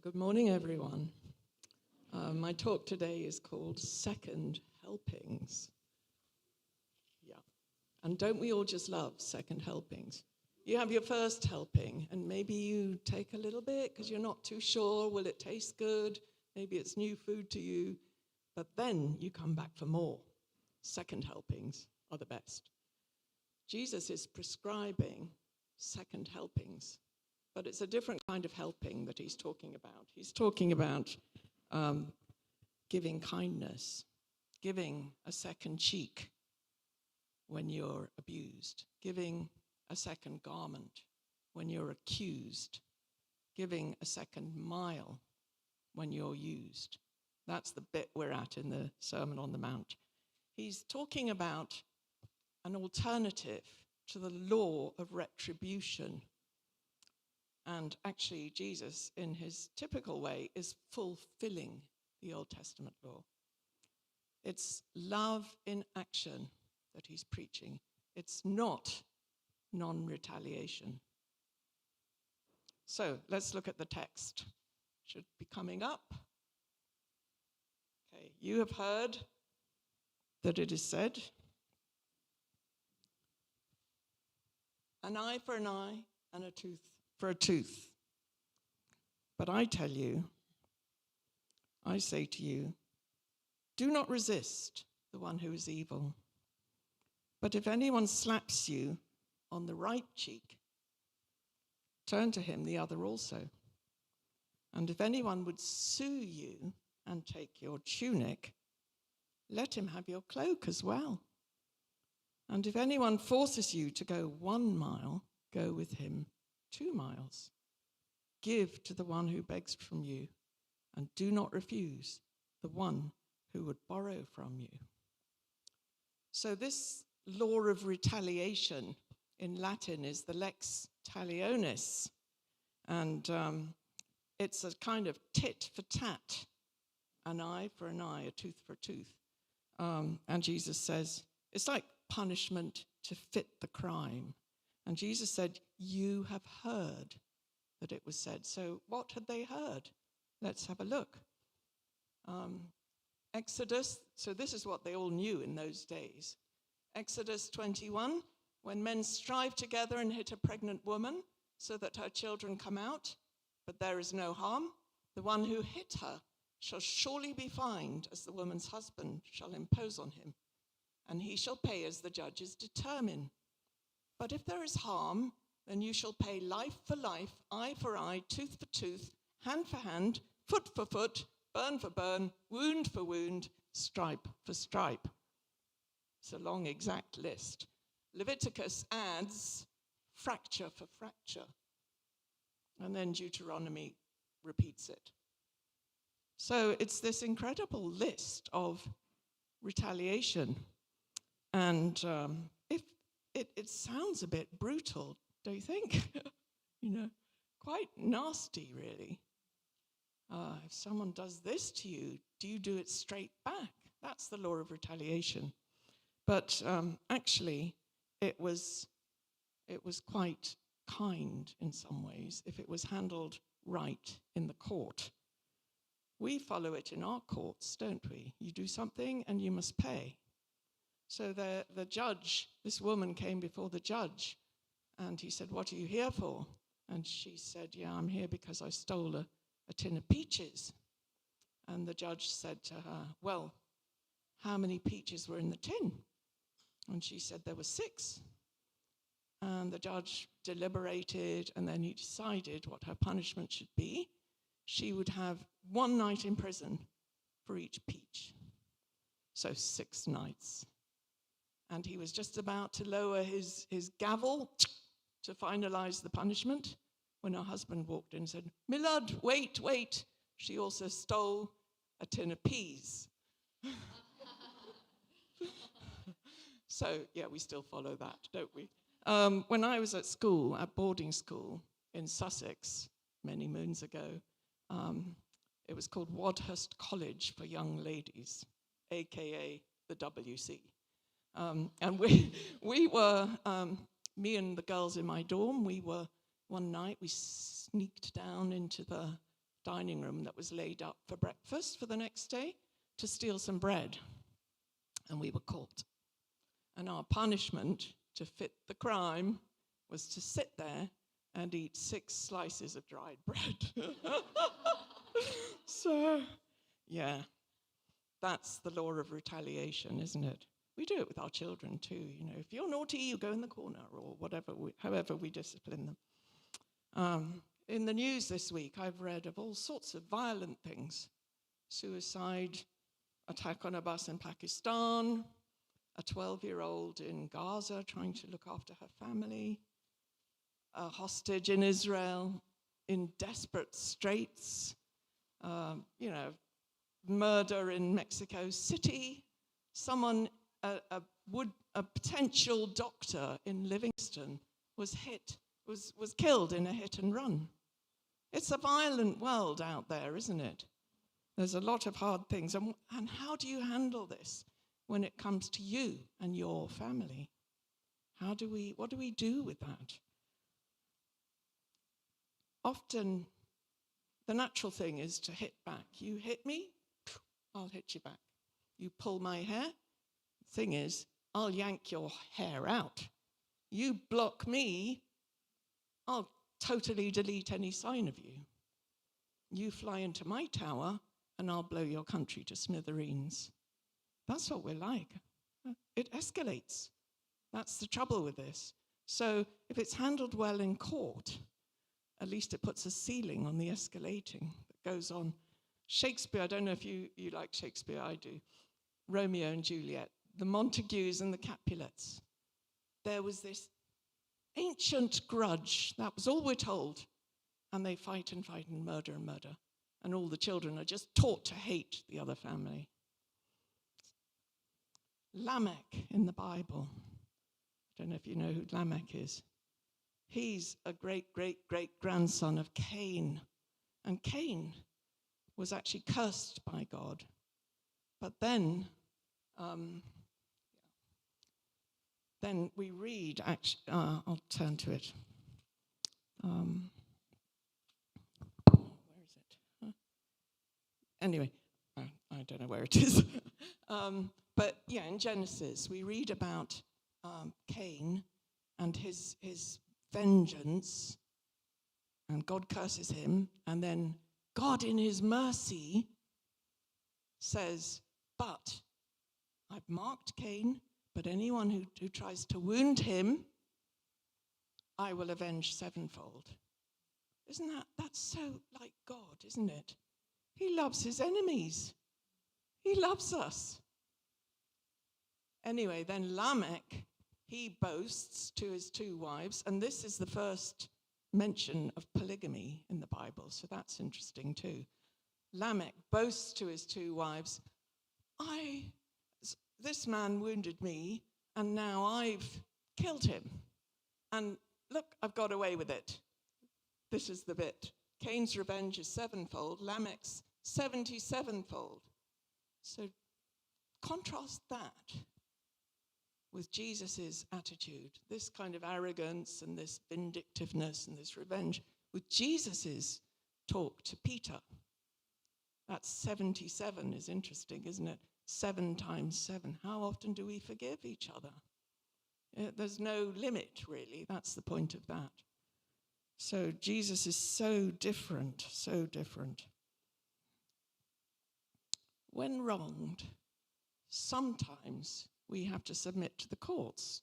Good morning, everyone. My talk today is called Second Helpings. Yeah. And don't we all just love second helpings? You have your first helping, and maybe you take a little bit because you're not too sure, will it taste good? Maybe it's new food to you. But then you come back for more. Second helpings are the best. Jesus is prescribing second helpings. But it's a different kind of helping that he's talking about. He's talking about giving kindness, giving a second cheek when you're abused, giving a second garment when you're accused, giving a second mile when you're used. That's the bit we're at in the Sermon on the Mount. He's talking about an alternative to the law of retribution. And actually, Jesus, in his typical way, is fulfilling the Old Testament law. It's love in action that he's preaching. It's not non-retaliation. So let's look at the text. Should be coming up. Okay, you have heard that it is said, an eye for an eye and a tooth for a tooth. But I tell you, I say to you, do not resist the one who is evil. But if anyone slaps you on the right cheek, turn to him the other also. And if anyone would sue you and take your tunic, let him have your cloak as well. And if anyone forces you to go 1 mile, go with him 2 miles. Give to the one who begs from you, and do not refuse the one who would borrow from you. So this law of retaliation in Latin is the lex talionis, and it's a kind of tit for tat, an eye for an eye, a tooth for a tooth. And Jesus says it's like punishment to fit the crime. And Jesus said, you have heard that it was said. So what had they heard? Let's have a look. Exodus, so this is what they all knew in those days. Exodus 21, when men strive together and hit a pregnant woman so that her children come out, but there is no harm, the one who hit her shall surely be fined, as the woman's husband shall impose on him, and he shall pay as the judges determine. But if there is harm, then you shall pay life for life, eye for eye, tooth for tooth, hand for hand, foot for foot, burn for burn, wound for wound, stripe for stripe. It's a long, exact list. Leviticus adds fracture for fracture. And then Deuteronomy repeats it. So it's this incredible list of retaliation. And it sounds a bit brutal, don't you think? Quite nasty, really. If someone does this to you, do you do it straight back? That's the law of retaliation. But actually, it was quite kind in some ways if it was handled right in the court. We follow it in our courts, don't we? You do something and you must pay. So the judge, this woman came before the judge, and he said, what are you here for? And she said, yeah, I'm here because I stole a tin of peaches. And the judge said to her, well, how many peaches were in the tin? And she said there were 6. And the judge deliberated, and then he decided what her punishment should be. She would have 1 night in prison for each peach. So 6 nights. And he was just about to lower his gavel to finalize the punishment when her husband walked in and said, "My lord, wait. She also stole a tin of peas." So, yeah, we still follow that, don't we? When I was at boarding school in Sussex, many moons ago, it was called Wadhurst College for Young Ladies, a.k.a. the WC. And we were, me and the girls in my dorm, one night we sneaked down into the dining room that was laid up for breakfast for the next day to steal some bread. And we were caught. And our punishment, to fit the crime, was to sit there and eat 6 slices of dried bread. So, yeah, that's the law of retaliation, isn't it? We do it with our children too. You know, if you're naughty, you go in the corner, or whatever, however we discipline them. In the news this week, I've read of all sorts of violent things. Suicide, attack on a bus in Pakistan, a 12-year-old in Gaza trying to look after her family, a hostage in Israel in desperate straits, murder in Mexico City, someone, a potential doctor in Livingston was killed in a hit and run. It's a violent world out there, isn't it? There's a lot of hard things. And how do you handle this when it comes to you and your family? What do we do with that? Often, the natural thing is to hit back. You hit me, I'll hit you back. You pull my hair, thing is, I'll yank your hair out. You block me, I'll totally delete any sign of you. You fly into my tower, and I'll blow your country to smithereens. That's what we're like. It escalates. That's the trouble with this. So if it's handled well in court, at least it puts a ceiling on the escalating that goes on. Shakespeare, I don't know if you like Shakespeare, I do. Romeo and Juliet, the Montagues and the Capulets. There was this ancient grudge, that was all we're told. And they fight and fight and murder and murder. And all the children are just taught to hate the other family. Lamech in the Bible. I don't know if you know who Lamech is. He's a great-great-great-grandson of Cain. And Cain was actually cursed by God. But then we read, I'll turn to it. Where is it? Anyway, I don't know where it is. But yeah, in Genesis, we read about Cain and his vengeance, and God curses him, and then God in his mercy says, but I've marked Cain, but anyone who tries to wound him, I will avenge sevenfold. That's so like God, isn't it? He loves his enemies. He loves us. Anyway, then Lamech, he boasts to his 2 wives, and this is the first mention of polygamy in the Bible, so that's interesting too. Lamech boasts to his 2 wives, this man wounded me, and now I've killed him. And look, I've got away with it. This is the bit. Cain's revenge is 7-fold, Lamech's 77-fold. So contrast that with Jesus' attitude, this kind of arrogance and this vindictiveness and this revenge, with Jesus' talk to Peter. That's 77 is interesting, isn't it? 7 times 7. How often do we forgive each other? There's no limit, really. That's the point of that. So Jesus is so different, so different. When wronged, sometimes we have to submit to the courts.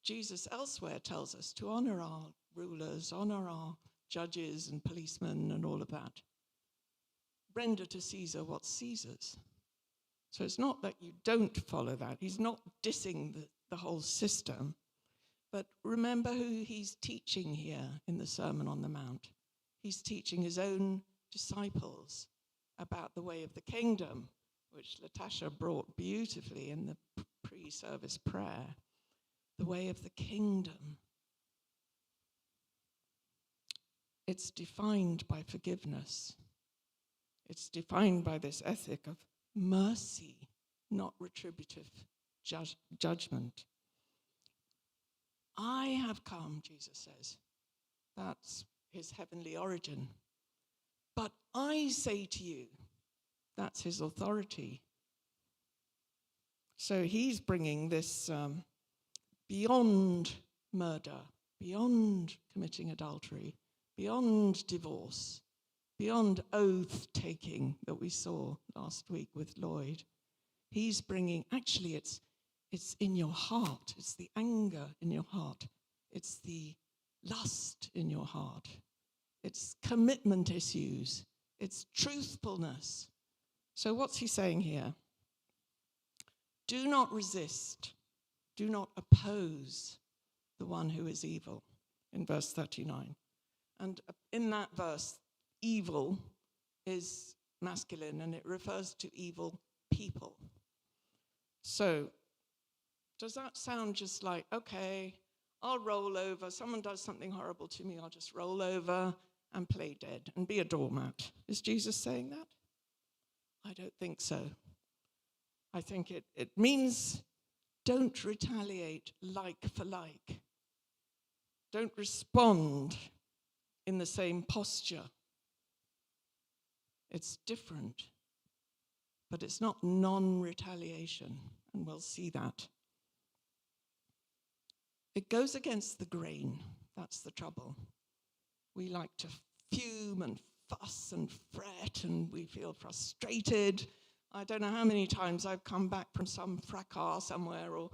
Jesus elsewhere tells us to honor our rulers, honor our judges and policemen and all of that. Render to Caesar what's Caesar's. So it's not that you don't follow that. He's not dissing the whole system. But remember who he's teaching here in the Sermon on the Mount. He's teaching his own disciples about the way of the kingdom, which Latasha brought beautifully in the pre-service prayer. The way of the kingdom. It's defined by forgiveness. It's defined by this ethic of mercy, not retributive judgment. I have come, Jesus says. That's his heavenly origin. But I say to you, that's his authority. So he's bringing this beyond murder, beyond committing adultery, beyond divorce, beyond oath-taking that we saw last week with Lloyd. He's bringing, actually it's in your heart. It's the anger in your heart. It's the lust in your heart. It's commitment issues. It's truthfulness. So what's he saying here? Do not resist. Do not oppose the one who is evil, in verse 39. And in that verse, evil is masculine, and it refers to evil people. So does that sound just like, okay, I'll roll over. Someone does something horrible to me, I'll just roll over and play dead and be a doormat. Is Jesus saying that? I don't think so. I think it means don't retaliate like for like. Don't respond in the same posture. It's different, but it's not non-retaliation, and we'll see that. It goes against the grain. That's the trouble. We like to fume and fuss and fret, and we feel frustrated. I don't know how many times I've come back from some fracas somewhere or,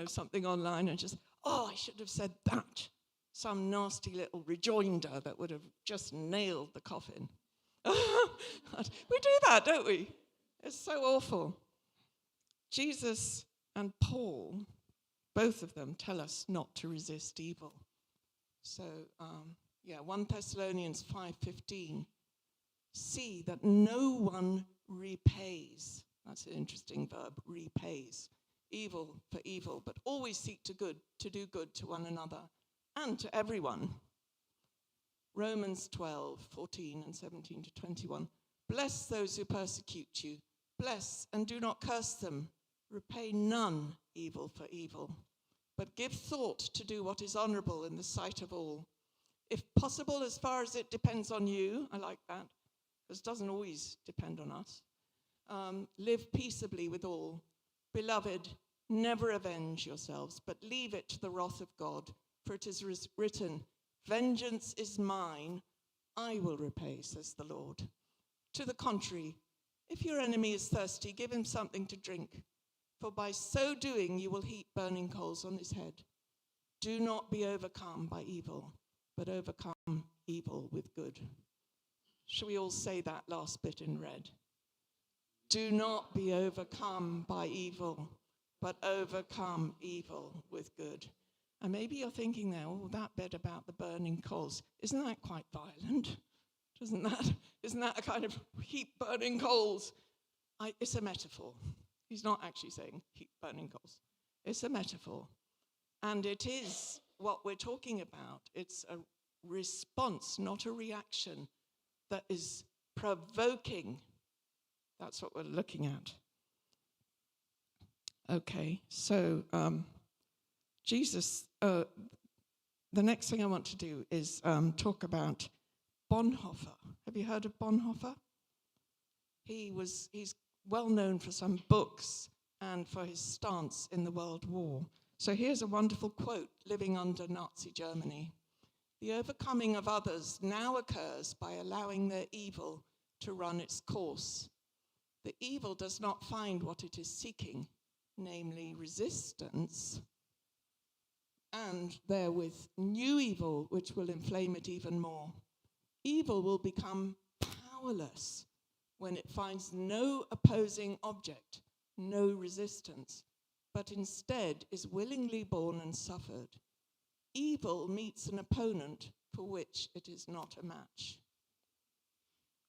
something online and just, I should have said that. Some nasty little rejoinder that would have just nailed the coffin. We do that, don't we? It's so awful. Jesus and Paul, both of them, tell us not to resist evil. So, 1 Thessalonians 5:15, see that no one repays. That's an interesting verb, repays. Evil for evil, but always seek to do good to one another and to everyone. Romans 12:14 and 17 to 21. Bless those who persecute you. Bless and do not curse them. Repay none evil for evil, but give thought to do what is honorable in the sight of all. If possible, as far as it depends on you, I like that, because it doesn't always depend on us. Live peaceably with all. Beloved, never avenge yourselves, but leave it to the wrath of God, for it is written, vengeance is mine, I will repay, says the Lord. To the contrary, if your enemy is thirsty, give him something to drink, for by so doing you will heap burning coals on his head. Do not be overcome by evil, but overcome evil with good. Shall we all say that last bit in red? Do not be overcome by evil, but overcome evil with good. And maybe you're thinking there, that bit about the burning coals, isn't that quite violent? Isn't that a kind of heap burning coals? It's a metaphor. He's not actually saying heap burning coals. It's a metaphor. And it is what we're talking about. It's a response, not a reaction, that is provoking. That's what we're looking at. Okay, so Jesus, the next thing I want to do is talk about Bonhoeffer. Have you heard of Bonhoeffer? He's well known for some books and for his stance in the World War. So here's a wonderful quote, living under Nazi Germany. The overcoming of others now occurs by allowing their evil to run its course. The evil does not find what it is seeking, namely resistance, and therewith new evil, which will inflame it even more. Evil will become powerless when it finds no opposing object, no resistance, but instead is willingly born and suffered. Evil meets an opponent for which it is not a match.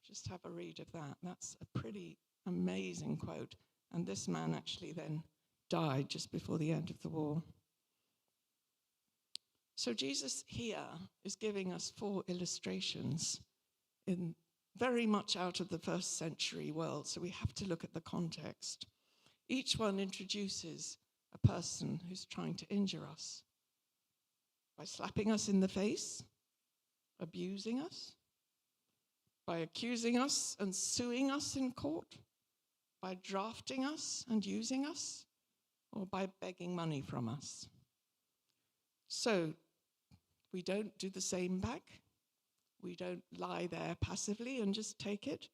Just have a read of that. That's a pretty amazing quote. And this man actually then died just before the end of the war. So Jesus here is giving us 4 illustrations in very much out of the first century world. So we have to look at the context. Each one introduces a person who's trying to injure us by slapping us in the face, abusing us, By accusing us and suing us in court? By drafting us and using us? Or by begging money from us? So, we don't do the same back. We don't lie there passively and just take it.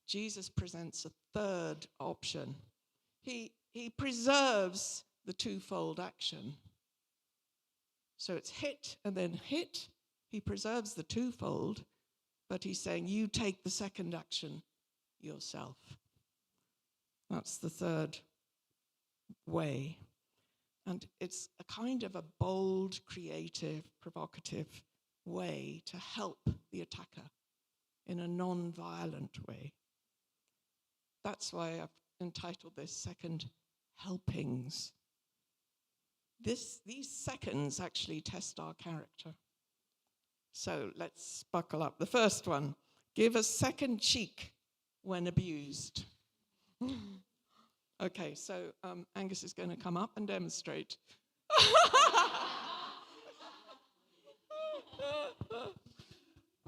Jesus presents a third option. He preserves the twofold action. So it's hit and then hit. He preserves the twofold, but he's saying, you take the second action yourself. That's the third way. And it's a kind of a bold, creative, provocative way to help the attacker in a non-violent way. That's why I've entitled this Second Helpings. These seconds actually test our character. So let's buckle up. The first one, give a second cheek when abused. Okay, so Angus is going to come up and demonstrate.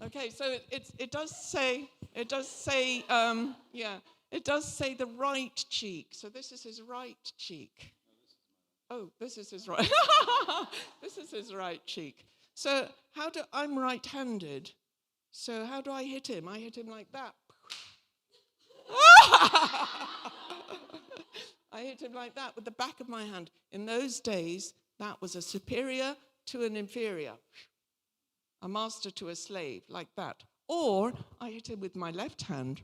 Okay, so it does say the right cheek. So this is his right cheek. Oh, this is his right. This is his right cheek. So I'm right-handed. So how do I hit him? I hit him like that. I hit him like that with the back of my hand. In those days, that was a superior to an inferior. A master to a slave, like that. Or I hit him with my left hand.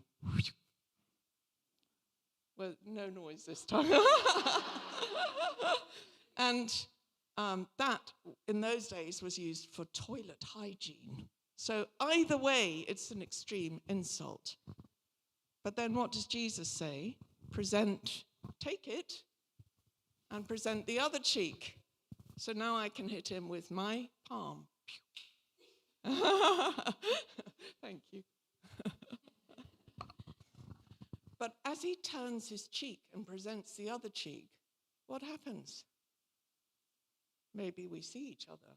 Well, no noise this time. And that, in those days, was used for toilet hygiene. So either way, it's an extreme insult. But then what does Jesus say? Take it, and present the other cheek. So now I can hit him with my palm. Thank you. But as he turns his cheek and presents the other cheek, what happens? Maybe we see each other.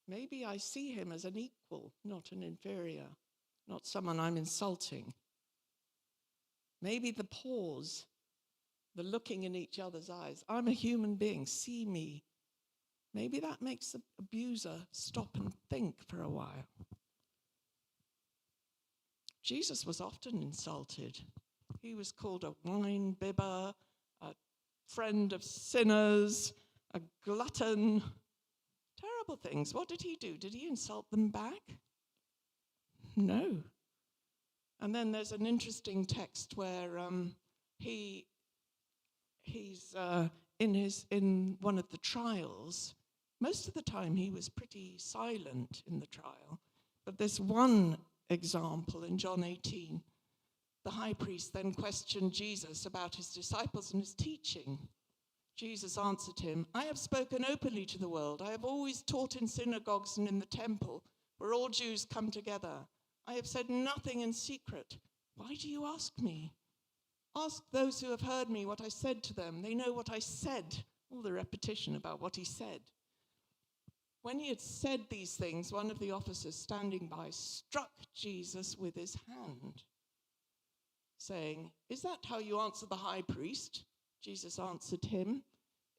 Maybe I see him as an equal, not an inferior, not someone I'm insulting. Maybe the pause, the looking in each other's eyes, I'm a human being, see me. Maybe that makes the abuser stop and think for a while. Jesus was often insulted. He was called a wine bibber, a friend of sinners, a glutton. Terrible things. What did he do? Did he insult them back? No. And then there's an interesting text where he's in one of the trials. Most of the time he was pretty silent in the trial. But there's one example in John 18. The high priest then questioned Jesus about his disciples and his teaching. Jesus answered him, I have spoken openly to the world. I have always taught in synagogues and in the temple, where all Jews come together. I have said nothing in secret. Why do you ask me? Ask those who have heard me what I said to them. They know what I said. All the repetition about what he said. When he had said these things, one of the officers standing by struck Jesus with his hand, saying, Is that how you answer the high priest? Jesus answered him,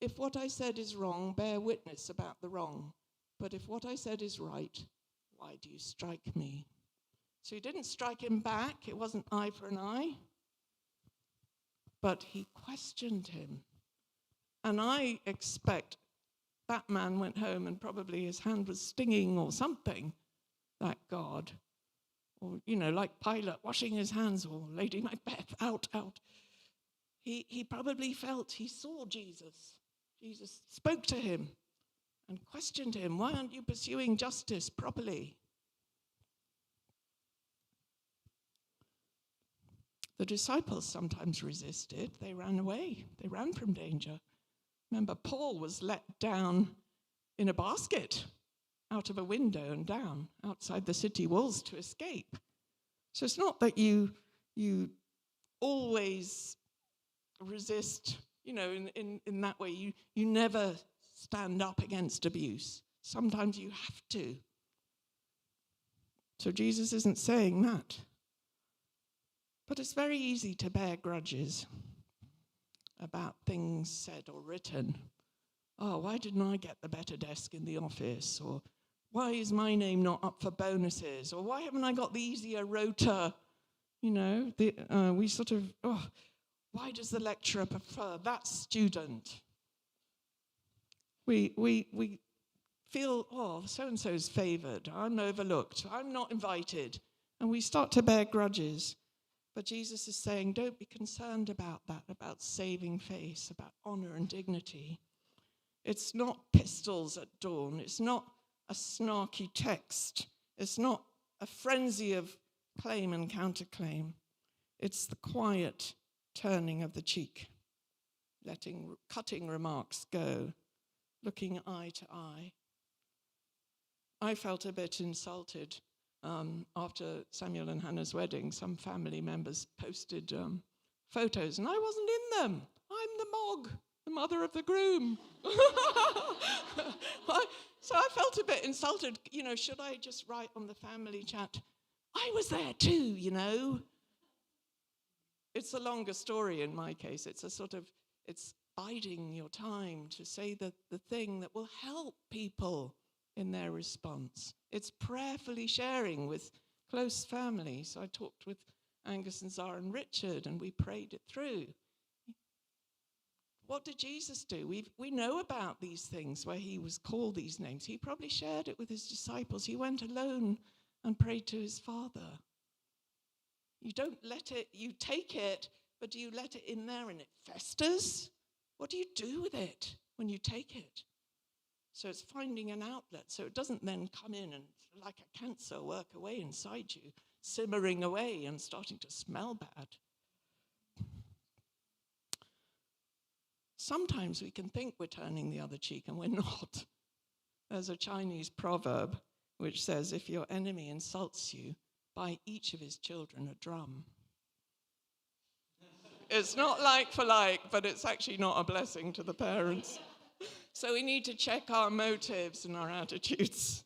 If what I said is wrong, bear witness about the wrong. But if what I said is right, why do you strike me? So he didn't strike him back. It wasn't eye for an eye. But he questioned him. And I expect that man went home and probably his hand was stinging or something, that God. Or, like Pilate washing his hands, or Lady Macbeth, out. He probably felt he saw Jesus. Jesus spoke to him and questioned him. Why aren't you pursuing justice properly? The disciples sometimes resisted. They ran away. They ran from danger. Remember, Paul was let down in a basket out of a window and down outside the city walls to escape. So it's not that you always resist, in that way. You never stand up against abuse. Sometimes you have to. So Jesus isn't saying that. But it's very easy to bear grudges about things said or written. Oh, why didn't I get the better desk in the office? Or why is my name not up for bonuses? Or why haven't I got the easier rota? You know, we sort of, why does the lecturer prefer that student? We feel, so-and-so's favored. I'm overlooked. I'm not invited. And we start to bear grudges. But Jesus is saying, don't be concerned about that, about saving face, about honor and dignity. It's not pistols at dawn. It's not a snarky text. It's not a frenzy of claim and counterclaim. It's the quiet turning of the cheek, cutting remarks go, looking eye to eye. I felt a bit insulted after Samuel and Hannah's wedding. Some family members posted photos, and I wasn't in them. I'm the mog, the mother of the groom. So I felt a bit insulted. You know, should I just write on the family chat, I was there too, you know? It's a longer story in my case. It's biding your time to say the thing that will help people in their response. It's prayerfully sharing with close family. So I talked with Angus and Zara and Richard, and we prayed it through. What did Jesus do? We know about these things where he was called these names. He probably shared it with his disciples. He went alone and prayed to his Father. You don't let it, you take it, but do you let it in there and it festers? What do you do with it when you take it? So it's finding an outlet so it doesn't then come in and like a cancer work away inside you, simmering away and starting to smell bad. Sometimes we can think we're turning the other cheek and we're not. There's a Chinese proverb which says, if your enemy insults you, buy each of his children a drum. It's not like for like, but it's actually not a blessing to the parents. So we need to check our motives and our attitudes.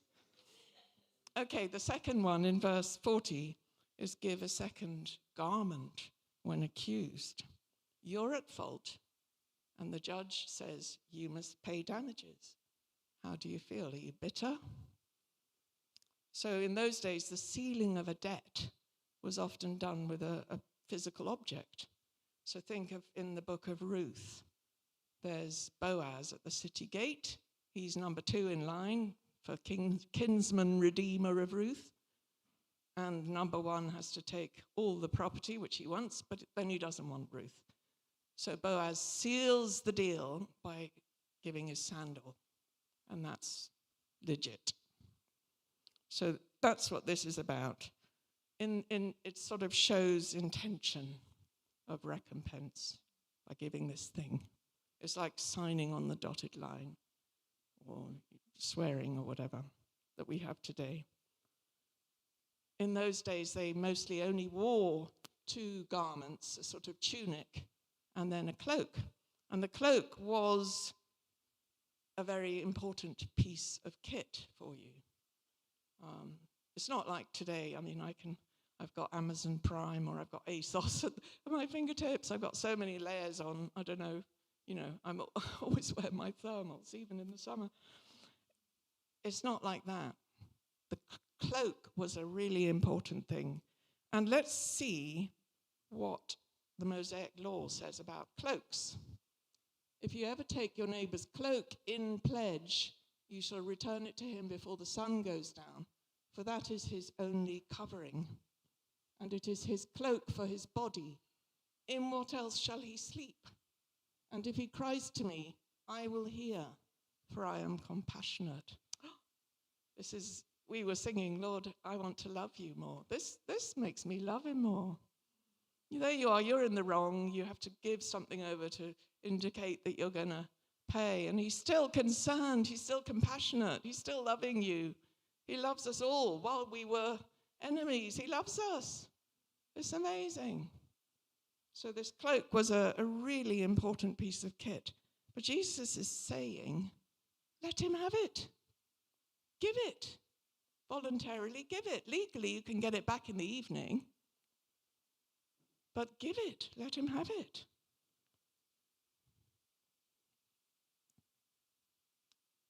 Okay, the second one in verse 40 is give a second garment when accused. You're at fault, and the judge says you must pay damages. How do you feel? Are you bitter? So in those days, the sealing of a debt was often done with a physical object. So think of in the book of Ruth, there's Boaz at the city gate. He's number 2 in line for kinsman redeemer of Ruth. And number 1 has to take all the property, which he wants, but then he doesn't want Ruth. So Boaz seals the deal by giving his sandal. And that's legit. So that's what this is about. It sort of shows intention of recompense by giving this thing. It's like signing on the dotted line or swearing or whatever that we have today. In those days, they mostly only wore 2 garments, a sort of tunic and then a cloak. And the cloak was a very important piece of kit for you. It's not like today. I mean, I've got Amazon Prime or I've got ASOS at my fingertips. I've got so many layers on. I don't know. You know, I'm always wear my thermals, even in the summer. It's not like that. The cloak was a really important thing. And let's see what the Mosaic law says about cloaks. If you ever take your neighbor's cloak in pledge, you shall return it to him before the sun goes down, for that is his only covering, and it is his cloak for his body. In what else shall he sleep? And if he cries to me, I will hear, for I am compassionate. We were singing, Lord, I want to love you more. This makes me love him more. There you are, you're in the wrong. You have to give something over to indicate that you're going to pay. And he's still concerned. He's still compassionate. He's still loving you. He loves us all. While we were enemies, he loves us. It's amazing. So this cloak was a really important piece of kit. But Jesus is saying, let him have it. Give it. voluntarily give it. Legally, you can get it back in the evening, but give it. Let him have it.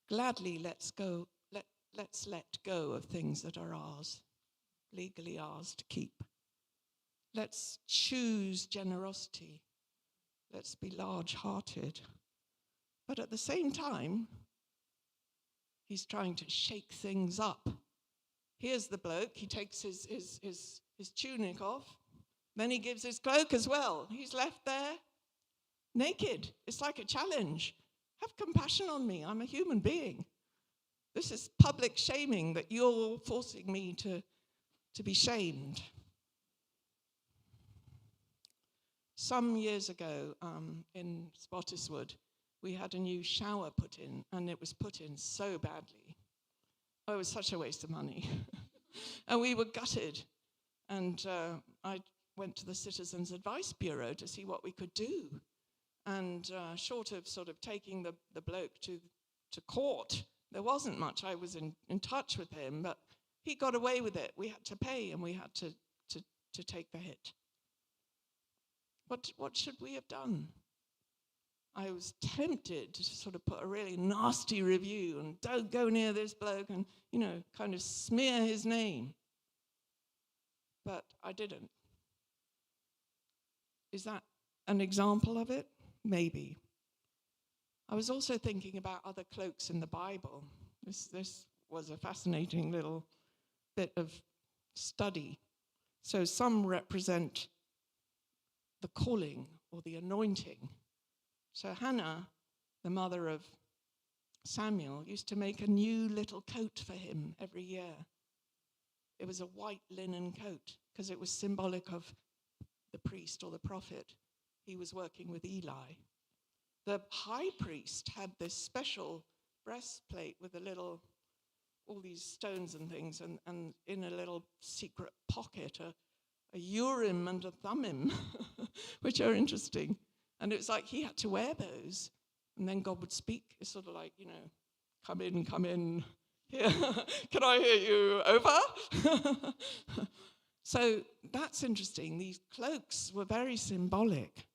Gladly, let's let go of things that are ours, legally ours to keep. Let's choose generosity. Let's be large-hearted. But at the same time, he's trying to shake things up. Here's the bloke. He takes his tunic off. Then he gives his cloak as well. He's left there naked. It's like a challenge. Have compassion on me. I'm a human being. This is public shaming that you're forcing me to be shamed. Some years ago in Spottiswoode, we had a new shower put in, and it was put in so badly. Oh, it was such a waste of money. And we were gutted. And I went to the Citizens Advice Bureau to see what we could do. And short of sort of taking the bloke to court, there wasn't much. I was in touch with him, but he got away with it. We had to pay, and we had to take the hit. What should we have done? I was tempted to sort of put a really nasty review and don't go near this bloke and, kind of smear his name. But I didn't. Is that an example of it? Maybe. I was also thinking about other cloaks in the Bible. This was a fascinating little bit of study. So some represent the calling or the anointing. So Hannah, the mother of Samuel, used to make a new little coat for him every year. It was a white linen coat because it was symbolic of the priest or the prophet. He was working with Eli. The high priest had this special breastplate with all these stones and things, and in a little secret pocket, a Urim and a Thummim, which are interesting. And it was like he had to wear those, and then God would speak. It's sort of like, come in, here. Can I hear you? Over? So that's interesting. These cloaks were very symbolic.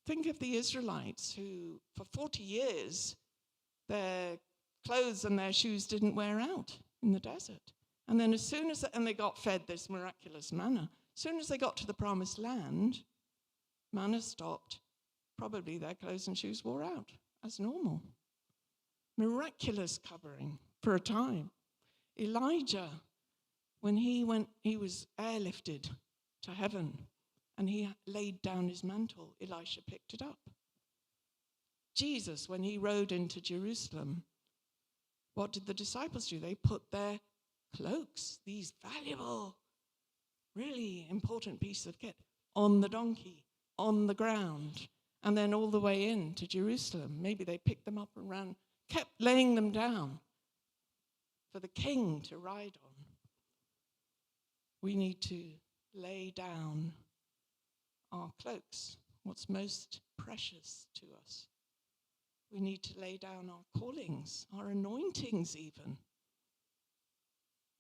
Think of the Israelites who, for 40 years, their clothes and their shoes didn't wear out in the desert. And then and they got fed this miraculous manna. As soon as they got to the promised land, manna stopped. Probably their clothes and shoes wore out as normal. Miraculous covering for a time. Elijah, when he was airlifted to heaven, and he laid down his mantle, Elisha picked it up. Jesus, when he rode into Jerusalem, what did the disciples do? They put their cloaks, these valuable, really important pieces of kit, on the donkey, on the ground, and then all the way into Jerusalem. Maybe they picked them up and ran, kept laying them down for the king to ride on. We need to lay down our cloaks, what's most precious to us. We need to lay down our callings, our anointings even.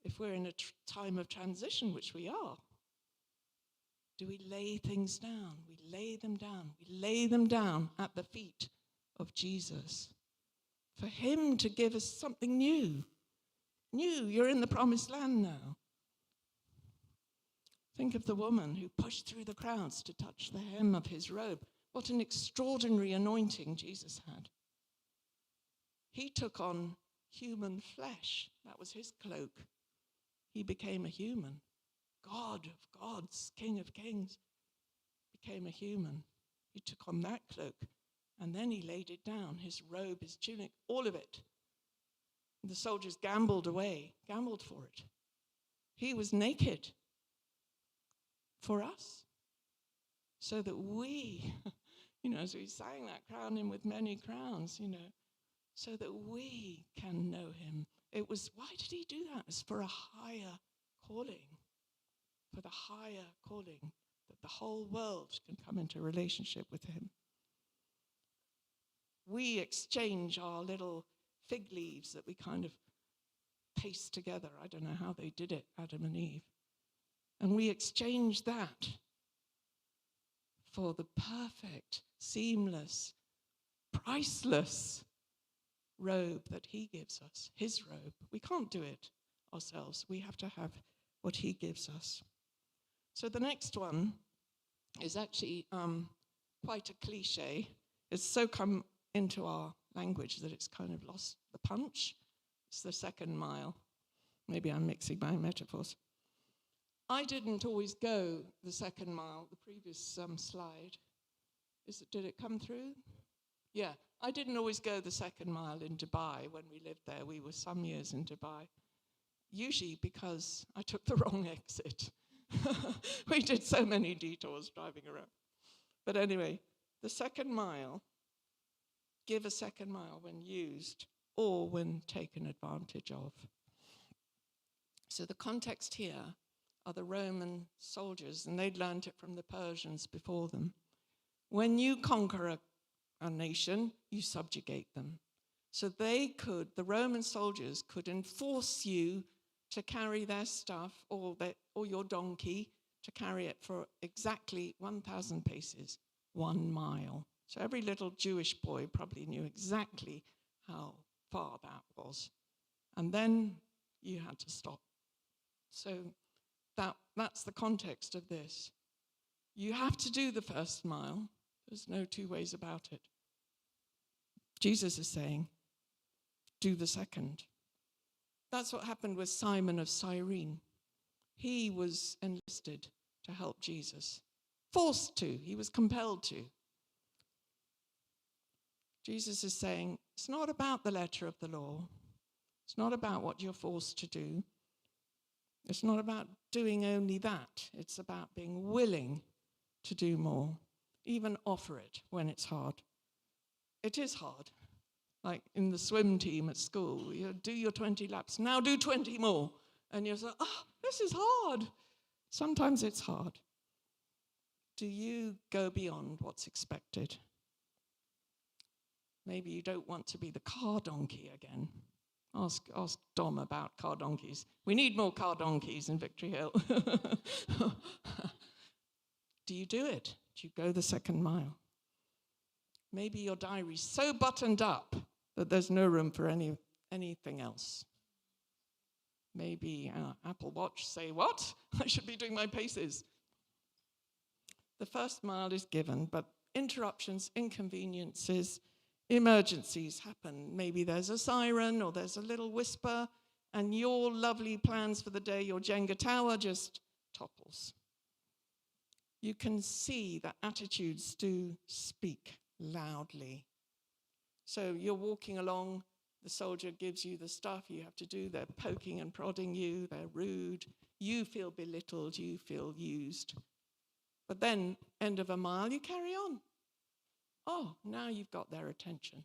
If we're in a time of transition, which we are, do we lay things down? We lay them down. We lay them down at the feet of Jesus. For him to give us something new. New, you're in the promised land now. Think of the woman who pushed through the crowds to touch the hem of his robe. What an extraordinary anointing Jesus had. He took on human flesh. That was his cloak. He became a human. God of gods, King of kings, became a human. He took on that cloak, and then he laid it down, his robe, his tunic, all of it. The soldiers gambled for it. He was naked for us, so that we, as we sang that, crown him with many crowns, so that we can know him. Why did he do that? It's for a higher calling, for the higher calling, that the whole world can come into relationship with him. We exchange our little fig leaves that we kind of paste together. I don't know how they did it, Adam and Eve. And we exchange that for the perfect, seamless, priceless robe that he gives us, his robe. We can't do it ourselves. We have to have what he gives us. So the next one is actually quite a cliche. It's so come into our language that it's kind of lost the punch. It's the second mile. Maybe I'm mixing my metaphors. I didn't always go the second mile. The previous slide, did it come through? Yeah, I didn't always go the second mile in Dubai when we lived there. We were some years in Dubai, usually because I took the wrong exit. We did so many detours driving around. But anyway, the second mile, give a second mile when used or when taken advantage of. So the context here are the Roman soldiers, and they'd learned it from the Persians before them. When you conquer a nation, you subjugate them. So the Roman soldiers could enforce you to carry their stuff or your donkey, to carry it for exactly 1,000 paces, 1 mile. So every little Jewish boy probably knew exactly how far that was. And then you had to stop. So that's the context of this. You have to do the first mile. There's no two ways about it. Jesus is saying, do the second. That's what happened with Simon of Cyrene. He was enlisted to help Jesus. Forced to. He was compelled to. Jesus is saying, it's not about the letter of the law. It's not about what you're forced to do. It's not about doing only that. It's about being willing to do more, even offer it when it's hard. It is hard. Like in the swim team at school, you do your 20 laps, now do 20 more. And you're like, oh, this is hard. Sometimes it's hard. Do you go beyond what's expected? Maybe you don't want to be the car donkey again. Ask Dom about car donkeys. We need more car donkeys in Victory Hill. Do you do it? Do you go the second mile? Maybe your diary's so buttoned up that there's no room for anything else. Maybe Apple Watch say, what? I should be doing my paces. The first mile is given, but interruptions, inconveniences, emergencies happen. Maybe there's a siren or there's a little whisper, and your lovely plans for the day, your Jenga tower, just topples. You can see that attitudes do speak loudly. So you're walking along, the soldier gives you the stuff you have to do, they're poking and prodding you, they're rude, you feel belittled, you feel used. But then, end of a mile, you carry on. Oh, now you've got their attention.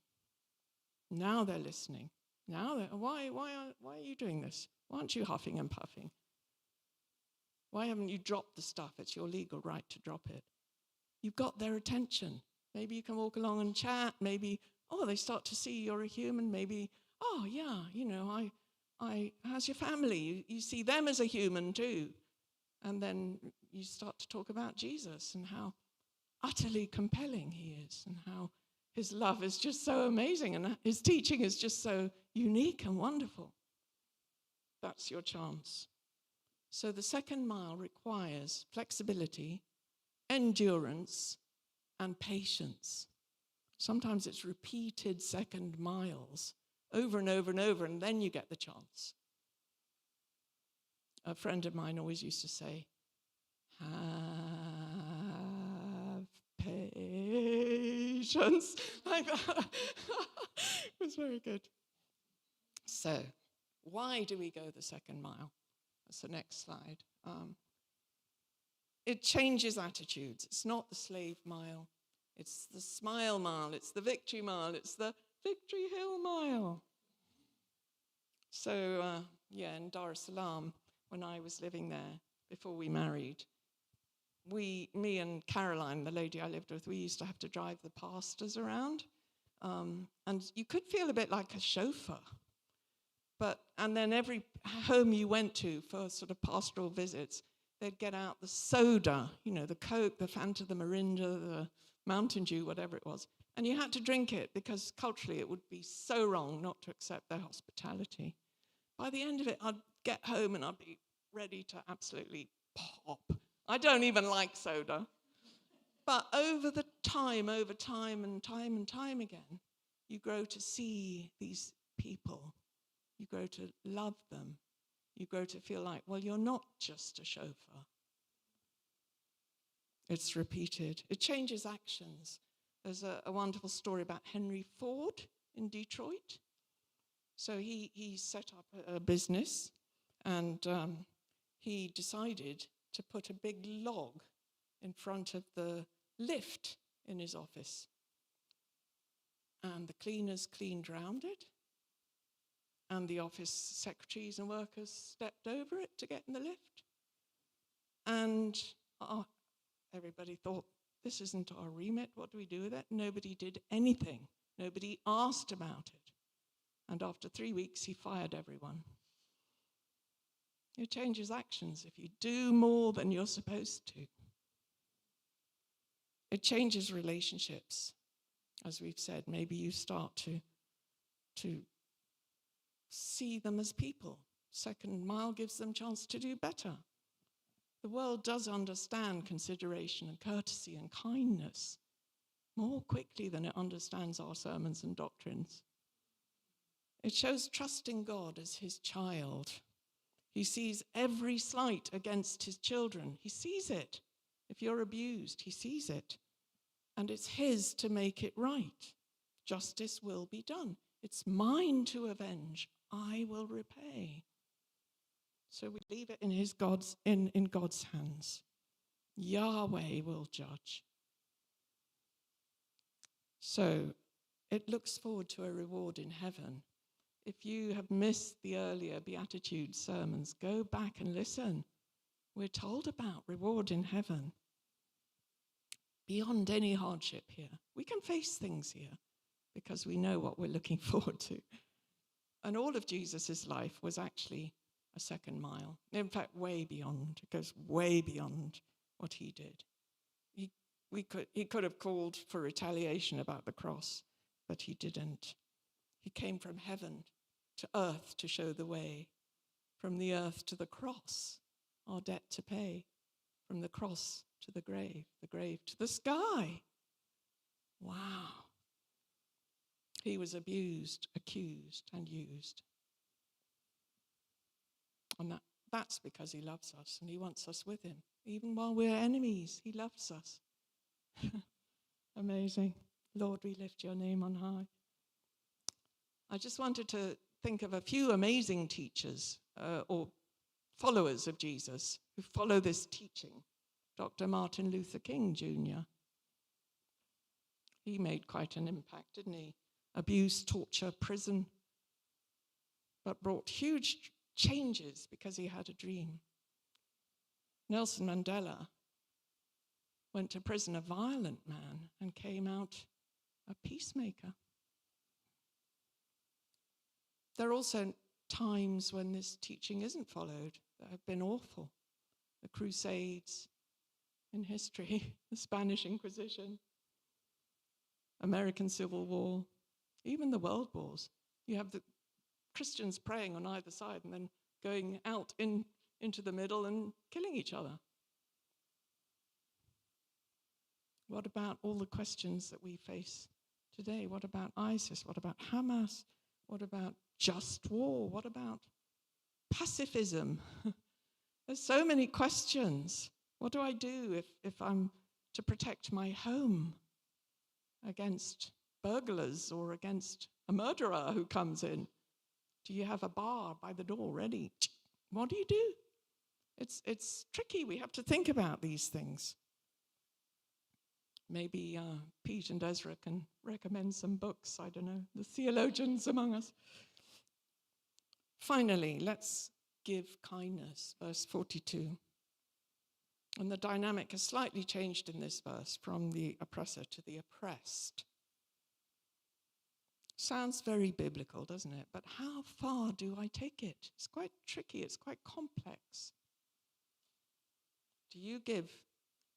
Now they're listening. Now, why are you doing this? Why aren't you huffing and puffing? Why haven't you dropped the stuff? It's your legal right to drop it. You've got their attention. Maybe you can walk along and chat. Maybe, they start to see you're a human. Maybe, how's your family? You see them as a human too. And then you start to talk about Jesus and how utterly compelling he is and how his love is just so amazing and his teaching is just so unique and wonderful. That's your chance. So the second mile requires flexibility, endurance, and patience. Sometimes it's repeated second miles over and over and over, and then you get the chance. A friend of mine always used to say, have patience, like that. It was very good. So, why do we go the second mile? That's the next slide. It changes attitudes. It's not the slave mile. It's the smile mile. It's the victory mile. It's the Victory Hill mile. So, in Dar es Salaam, when I was living there before we married, me and Caroline, the lady I lived with, we used to have to drive the pastors around. And you could feel a bit like a chauffeur. And then every home you went to for sort of pastoral visits, they'd get out the soda, the Coke, the Fanta, the Mirinda, the Mountain Dew, whatever it was. And you had to drink it because culturally it would be so wrong not to accept their hospitality. By the end of it, I'd get home and I'd be ready to absolutely pop. I don't even like soda. But over time and time again, you grow to see these people. You grow to love them. You grow to feel like, well, you're not just a chauffeur. It's repeated. It changes actions. There's a wonderful story about Henry Ford in Detroit. So he set up a business, and he decided to put a big log in front of the lift in his office. And the cleaners cleaned around it, and the office secretaries and workers stepped over it to get in the lift. And everybody thought, this isn't our remit, what do we do with it? Nobody did anything. Nobody asked about it. And after 3 weeks, he fired everyone. It changes actions if you do more than you're supposed to. It changes relationships. As we've said, maybe you start to see them as people. Second mile gives them a chance to do better. The world does understand consideration and courtesy and kindness more quickly than it understands our sermons and doctrines. It shows trust in God as his child. He sees every slight against his children. He sees it. If you're abused, he sees it. And it's his to make it right. Justice will be done. It's mine to avenge. I will repay. So we leave it in God's hands. Yahweh will judge. So it looks forward to a reward in heaven. If you have missed the earlier Beatitudes sermons, go back and listen. We're told about reward in heaven. Beyond any hardship here. We can face things here because we know what we're looking forward to. And all of Jesus' life was actually a second mile. In fact, way beyond. It goes way beyond what he did. He could have called for retaliation about the cross, but he didn't. He came from heaven to earth to show the way. From the earth to the cross, our debt to pay. From the cross to the grave to the sky. Wow. He was abused, accused, and used. And that's because he loves us and he wants us with him. Even while we're enemies, he loves us. Amazing. Lord, we lift your name on high. I just wanted to think of a few amazing teachers or followers of Jesus who follow this teaching. Dr. Martin Luther King Jr. He made quite an impact, didn't he? Abuse, torture, prison, but brought huge changes because he had a dream. Nelson Mandela went to prison, a violent man, and came out a peacemaker. There are also times when this teaching isn't followed that have been awful. The Crusades in history, the Spanish Inquisition, American Civil War, even the World Wars. You have the Christians praying on either side and then going out into the middle and killing each other. What about all the questions that we face today? What about ISIS? What about Hamas? What about just war? What about pacifism? There's so many questions. What do I do if I'm to protect my home against burglars or against a murderer who comes in? Do you have a bar by the door ready? What do you do? It's tricky. We have to think about these things. Maybe Pete and Ezra can recommend some books. I don't know, the theologians among us. Finally, let's give kindness, verse 42. And the dynamic has slightly changed in this verse from the oppressor to the oppressed. Sounds very biblical, doesn't it? But how far do I take it? It's quite tricky, it's quite complex. Do you give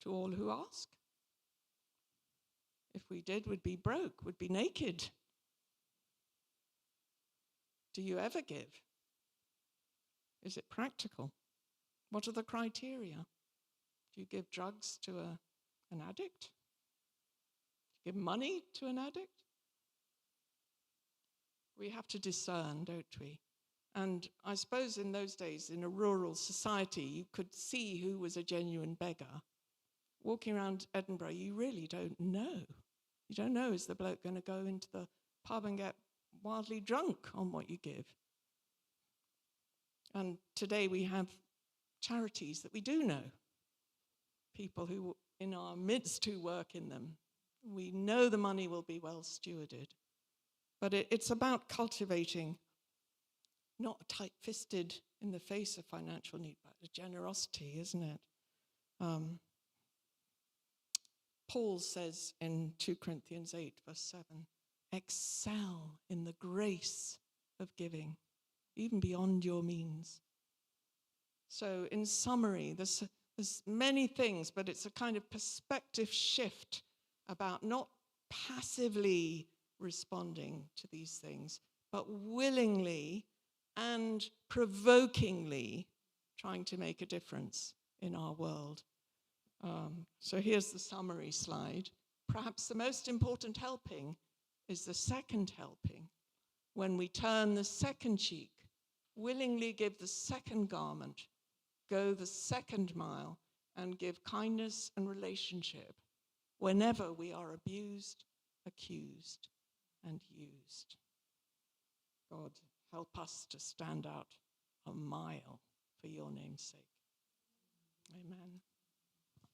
to all who ask? If we did, we'd be broke, we'd be naked. Do you ever give? Is it practical? What are the criteria? Do you give drugs to an addict? Do you give money to an addict? We have to discern, don't we? And I suppose in those days, in a rural society, you could see who was a genuine beggar. Walking around Edinburgh, you really don't know. You don't know, is the bloke going to go into the pub and get wildly drunk on what you give? And today we have charities that we do know. People who in our midst who work in them. We know the money will be well stewarded. But it's about cultivating not tight-fisted in the face of financial need, but a generosity, isn't it? Paul says in 2 Corinthians 8, verse 7, excel in the grace of giving, even beyond your means. So in summary, there's many things, but it's a kind of perspective shift about not passively responding to these things, but willingly and provokingly trying to make a difference in our world. So here's the summary slide. Perhaps the most important helping is the second helping, when we turn the second cheek, willingly give the second garment, go the second mile, and give kindness and relationship whenever we are abused, accused, and used. God, help us to stand out a mile for your name's sake. Amen.